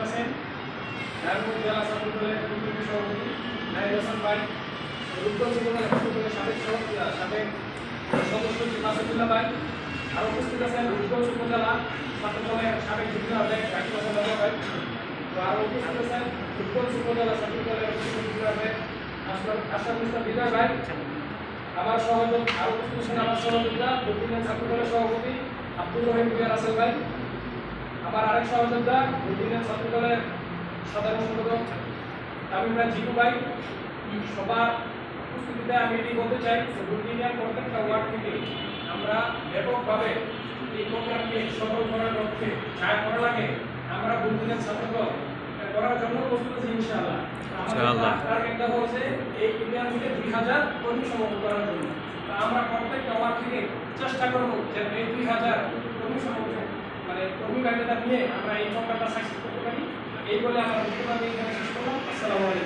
আছেন নারায়ণগঞ্জ জেলা ছাত্র দলের সভাপতি নাহিদ হাসান ভাই, রূপগঞ্জ উপজেলা ছাত্র দলের সাবেক সদস্য মাসুদুল্লাহ ভাই, আর উপস্থিত আছেন রূপগঞ্জ উপজেলা ছাত্র দলের সাবেক যুগ্ম আহ্বায়ক জাকির হোসেন ভাই, তো আরও উপস্থিত আছেন রূপগঞ্জ উপজেলা ছাত্র দলের যুগ্ম আহ্বায়ক আশরাফুল ইসলাম হৃদয় ভাই, আমার সহযোগ আরও উপস্থিত আছেন আমার সহযোগিতা দক্ষিণ ছাত্র দলের সভাপতি আব্দুর রহিম বিয়ার আসেল ভাই, আমার আরেক সহযোদ্ধা দক্ষিণ ছাত্র দলের সাধারণ সম্পাদক তামিম ভাই জিতু ভাই। সবার উপস্থিতিতে আমি এটি বলতে চাই যে ইউনিয়ন প্রত্যেকটা ওয়ার্ড থেকে আমরা ব্যাপকভাবে এই প্রোগ্রামকে সফল করার লক্ষ্যে যা করা লাগে আমরা বুদ্ধিমান ছাত্রদল করার জন্য প্রস্তুত আছি ইনশাআল্লাহ। আমাদের টার্গেটটা হচ্ছে এই ইউনিয়ন থেকে 2000 কর্মী সমর্থন করার জন্য। আমরা প্রত্যেকটা ওয়ার্ড থেকে চেষ্টা করব যে এই 2000 কর্মী সমর্থন মানে কর্মী ভাইদের নিয়ে আমরা এই প্রোগ্রামটা সাকসেস করতে পারি। এই বলে আমার বক্তব্য আমি এখানে শেষ করলাম। আসসালামু আলাইকুম।